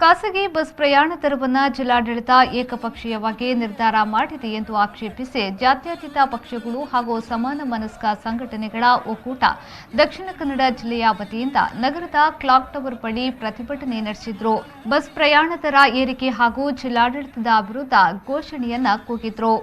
ಖಾಸಗಿ ಬಸ್ ಪ್ರಯಾಣ ದರವನ್ನು ಜಿಲ್ಲಾಡಳಿತ ಏಕಪಕ್ಷೀಯವಾಗಿ ನಿರ್ಧಾರ ಮಾಡಿದೆ ಎಂದು ಆಕ್ಷೇಪಿಸಿ ಜಾತ್ಯತೀತ ಪಕ್ಷಗಳು ಹಾಗೂ ಸಮಾನ ಮನಸ್ಕ ಸಂಘಟನೆಗಳ ಒಕ್ಕೂಟ ದಕ್ಷಿಣ ಕನ್ನಡ ಜಿಲ್ಲೆಯ ವತಿಯಿಂದ ನಗರದ ಕ್ಲಾಕ್ ಟವರ್ ಬಳಿ ಪ್ರತಿಭಟನೆ ನಡೆಸಿದ್ರು. ಬಸ್ ಪ್ರಯಾಣ ದರ ಏರಿಕೆ ಹಾಗೂ ಜಿಲ್ಲಾಡಳಿತದ ವಿರುದ್ಧ ಘೋಷಣೆಯನ್ನ ಕೂಗಿದ್ರು.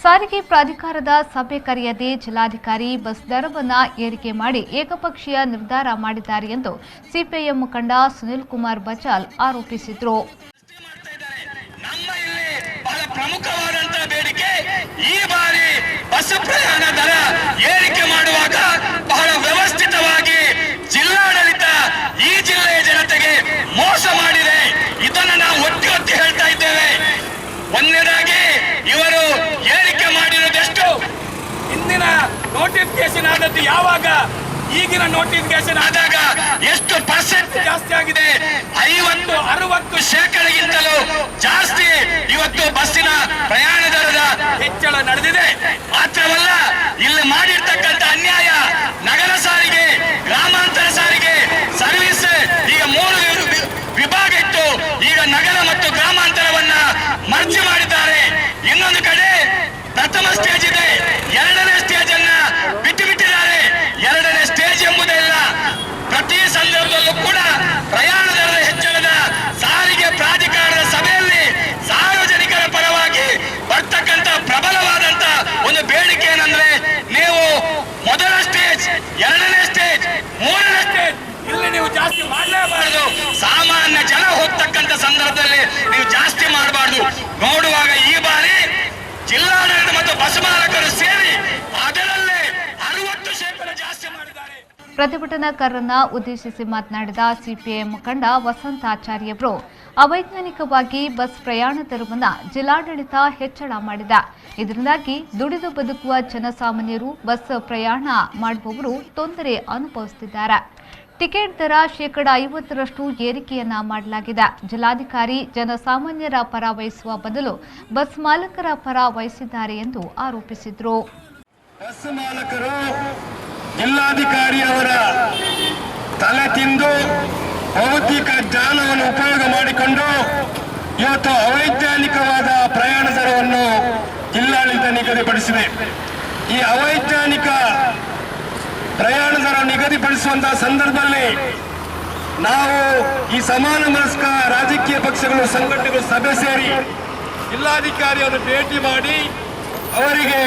ಸಾರಿಗೆ ಪ್ರಾಧಿಕಾರದ ಸಭೆ ಕರೆಯದೆ ಜಿಲ್ಲಾಧಿಕಾರಿ ಬಸ್ ದರವನ್ನು ಏರಿಕೆ ಮಾಡಿ ಏಕಪಕ್ಷೀಯ ನಿರ್ಧಾರ ಮಾಡಿದ್ದಾರೆ ಎಂದು ಸಿಪಿಐಎಂ ಮುಖಂಡ ಸುನಿಲ್ ಕುಮಾರ್ ಬಚಾಲ್ ಆರೋಪಿಸಿದರು. ಪ್ರಮುಖವಾದಂತಹ ಬೇಡಿಕೆ ಈ ಬಾರಿ ಬಸ್ ಪ್ರಯಾಣ ದರ ಏರಿಕೆ ಮಾಡುವಾಗ ಬಹಳ ವ್ಯವಸ್ಥಿತವಾಗಿ ಜಿಲ್ಲಾಡಳಿತ ಈ ಜಿಲ್ಲೆಯ ಜನತೆಗೆ ಮೋಸ ಮಾಡಿದೆ. ಇದನ್ನು ನಾವು ಒತ್ತಿ ಒತ್ತಿ ಹೇಳ್ತಾ ಇದ್ದೇವೆ. ಒಂದನೇದಾಗಿ ಇವರು ಏರಿಕೆ ಮಾಡಿರೋದೆಷ್ಟು? ಹಿಂದಿನ ನೋಟಿಫಿಕೇಶನ್ ಆದದ್ದು ಯಾವಾಗ? ಈಗಿನ ನೋಟಿಫಿಕೇಶನ್ ಆದಾಗ ಎಷ್ಟು ಪರ್ಸೆಂಟ್ ಜಾಸ್ತಿ ಆಗಿದೆ? 50-60% ಜಾಸ್ತಿ ಇವತ್ತು ಬಸ್ಸಿನ ಪ್ರಯಾಣ ದರದ ಹೆಚ್ಚಳ ನಡೆದಿದೆ. ಮಾತ್ರವಲ್ಲ, ಇಲ್ಲಿ ಮಾಡಿರ್ತಕ್ಕಂಥ ಅನ್ಯಾಯ, ನಗರ ಸಾರಿಗೆ, ಗ್ರಾಮಾಂತರ ಸಾರಿಗೆ ಸರ್ವಿಸ್ ಈಗ 3 ವಿಭಾಗ ಇತ್ತು. ಈಗ ನಗರ ಮತ್ತು ಗ್ರಾಮಾಂತರವನ್ನ ಮರ್ಜಿ ಮಾಡಿದ್ದಾರೆ. ಇನ್ನೊಂದು ಕಡೆ ಪ್ರಥಮ ಸ್ಟೇಜ್ ಇದೆ, ಎರಡನೇ ಸ್ಟೇಜ್ ಅನ್ನ ಬಿಟ್ಟಿದ್ದಾರೆ. ಎರಡನೇ ಸ್ಟೇಜ್ ಎಂಬುದೆಲ್ಲ ಪ್ರತಿ ಸಂದರ್ಭದಲ್ಲೂ ಕೂಡ ಪ್ರಯಾಣ ದರದ ಹೆಚ್ಚಳದ ಸಾರಿಗೆ ಪ್ರಾಧಿಕಾರದ ಸಭೆಯಲ್ಲಿ ಸಾರ್ವಜನಿಕರ ಪರವಾಗಿ ಬರ್ತಕ್ಕಂಥ ಪ್ರಬಲವಾದಂತ ಒಂದು ಬೇಡಿಕೆ ಏನಂದ್ರೆ, ನೀವು ಮೊದಲ ಸ್ಟೇಜ್, ಎರಡನೇ ಸ್ಟೇಜ್, ಮೂರನೇ ಸ್ಟೇಜ್ ಇಲ್ಲಿ ನೀವು ಜಾಸ್ತಿ ಮಾಡಲೇಬಾರದು. ಸಾಮಾನ್ಯ ಜನ ಹೋಗ್ತಕ್ಕಂಥ ಸಂದರ್ಭದಲ್ಲಿ ನೀವು ಜಾಸ್ತಿ ಮಾಡಬಾರದು. ನೋಡುವಾಗ ಈ ಬಾರಿ ಜಿಲ್ಲಾಡಳಿತ ಮತ್ತು ಬಸ್ ಮಾಲಕರು ಸೇರಿ ಅದರಲ್ಲೇ 60% ಜಾಸ್ತಿ ಮಾಡಿದ್ದಾರೆ. ಪ್ರತಿಭಟನಾಕಾರರನ್ನ ಉದ್ದೇಶಿಸಿ ಮಾತನಾಡಿದ ಸಿಪಿಐಎಂ ಮುಖಂಡ ವಸಂತಾಚಾರ್ಯ ಅವರು, ಅವೈಜ್ಞಾನಿಕವಾಗಿ ಬಸ್ ಪ್ರಯಾಣ ದರವನ್ನು ಜಿಲ್ಲಾಡಳಿತ ಹೆಚ್ಚಳ ಮಾಡಿದೆ. ಇದರಿಂದಾಗಿ ದುಡಿದು ಬದುಕುವ ಜನಸಾಮಾನ್ಯರು, ಬಸ್ ಪ್ರಯಾಣ ಮಾಡುವವರು ತೊಂದರೆ ಅನುಭವಿಸುತ್ತಿದ್ದಾರೆ. ಟಿಕೆಟ್ ದರ 50% ಏರಿಕೆಯನ್ನ ಮಾಡಲಾಗಿದೆ. ಜಿಲ್ಲಾಧಿಕಾರಿ ಜನಸಾಮಾನ್ಯರ ಪರ ವಹಿಸುವ ಬದಲು ಬಸ್ ಮಾಲಕರ ಪರ ವಹಿಸಿದ್ದಾರೆ ಎಂದು ಆರೋಪಿಸಿದರು. ಬಸ್ ಮಾಲಕರು ಜಿಲ್ಲಾಧಿಕಾರಿ ಅವರ ತಲೆ ತಿಂದು ಭೌತಿಕ ಜ್ಞಾನವನ್ನು ಉಪಯೋಗ ಮಾಡಿಕೊಂಡು ಇವತ್ತು ಅವೈಜ್ಞಾನಿಕವಾದ ಪ್ರಯಾಣ ದರವನ್ನು ಜಿಲ್ಲಾಡಳಿತ ನಿಗದಿಪಡಿಸಿದೆ. ಈ ಅವೈಜ್ಞಾನಿಕ ಪ್ರಯಾಣ ದರ ನಿಗದಿಪಡಿಸುವಂತಹ ಸಂದರ್ಭದಲ್ಲಿ ನಾವು ಈ ಸಮಾನ ಮನಸ್ಕ ರಾಜಕೀಯ ಪಕ್ಷಗಳು, ಸಂಘಟನೆಗಳು ಸಭೆ ಸೇರಿ ಜಿಲ್ಲಾಧಿಕಾರಿ ಅವರು ಭೇಟಿ ಮಾಡಿ ಅವರಿಗೆ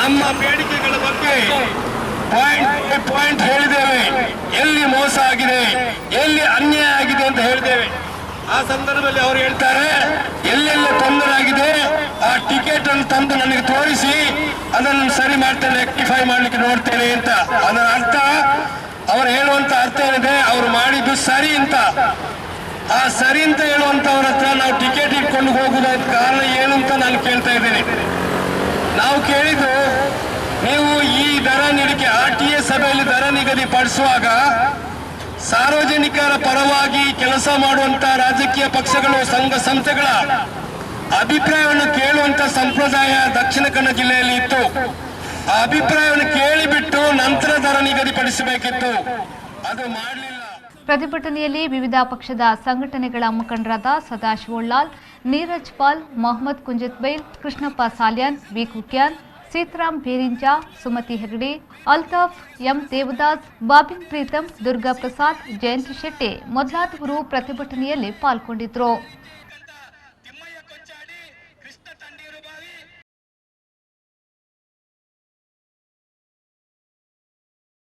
ನಮ್ಮ ಬೇಡಿಕೆಗಳ ಬಗ್ಗೆ ಪಾಯಿಂಟ್ ಹೇಳಿದ್ದೇವೆ. ಎಲ್ಲಿ ಮೋಸ ಆಗಿದೆ, ಎಲ್ಲಿ ಅನ್ಯಾಯ ಆಗಿದೆ ಅಂತ ಹೇಳಿದ್ದೇವೆ. ಆ ಸಂದರ್ಭದಲ್ಲಿ ಅವರು ಹೇಳ್ತಾರೆ, ಎಲ್ಲೆಲ್ಲ ತೊಂದರೆ ಆಗಿದೆ ಆ ಟಿಕೆಟ್ ಅನ್ನು ತಂದು ನನಗೆ ತೋರಿಸಿ, ಅದನ್ನು ಸರಿ ಮಾಡ್ತೇನೆ, ರೆಕ್ಟಿಫೈ ಮಾಡ್ಲಿಕ್ಕೆ ನೋಡ್ತೇನೆ ಅಂತ. ಅದರ ಅರ್ಥ, ಅವರು ಹೇಳುವಂತ ಅರ್ಥ ಏನಿದೆ, ಅವರು ಮಾಡಿದ್ದು ಸರಿ ಅಂತ. ಆ ಸರಿ ಅಂತ ಹೇಳುವಂತವ್ರ ಹತ್ರ ನಾವು ಟಿಕೆಟ್ ಇಟ್ಕೊಂಡು ಹೋಗುವುದಕ್ಕೆ ಕಾರಣ ಏನು ಅಂತ ನಾನು ಕೇಳ್ತಾ ಇದ್ದೇನೆ. ನಾವು ಕೇಳಿದ್ದು, ನೀವು ಈ ದರ ನೀಡಿಕೆ RTA ಸಭೆಯಲ್ಲಿ ದರ ನಿಗದಿಪಡಿಸುವಾಗ ಸಾರ್ವಜನಿಕರ ಪರವಾಗಿ ಕೆಲಸ ಮಾಡುವಂತ ರಾಜಕೀಯ ಪಕ್ಷಗಳು, ಸಂಘ ಸಂಸ್ಥೆಗಳ ಅಭಿಪ್ರಾಯವನ್ನು ಕೇಳುವಂತ ಸಂಪ್ರದಾಯ ದಕ್ಷಿಣ ಕನ್ನಡ ಜಿಲ್ಲೆಯಲ್ಲಿ ಇತ್ತು. ಆ ಅಭಿಪ್ರಾಯವನ್ನು ಕೇಳಿಬಿಟ್ಟು ನಂತರ ದರ ನಿಗದಿಪಡಿಸಬೇಕಿತ್ತು. ಅದು ಮಾಡಲಿಲ್ಲ. ಪ್ರತಿಭಟನೆಯಲ್ಲಿ ವಿವಿಧ ಪಕ್ಷದ ಸಂಘಟನೆಗಳ ಮುಖಂಡರಾದ ಸದಾಶಿವೋಳ್ಳಾಲ್, Neeraj Pal, Mohammed ಕುಂಜತ್ಬೈಲ್, Krishnappa Salian, V Kukyan, Sitaram ಬೇರಿಂಜಾ, Sumathi Hegde, Altaf, M Devdas, bobbin Preetham, Durga Prasad, ಜಯಂತಿ ಶೆಟ್ಟಿ ಮೊದಲಾದವರು ಪ್ರತಿಭಟನೆಯಲ್ಲಿ ಪಾಲ್ಗೊಂಡಿದ್ದರು.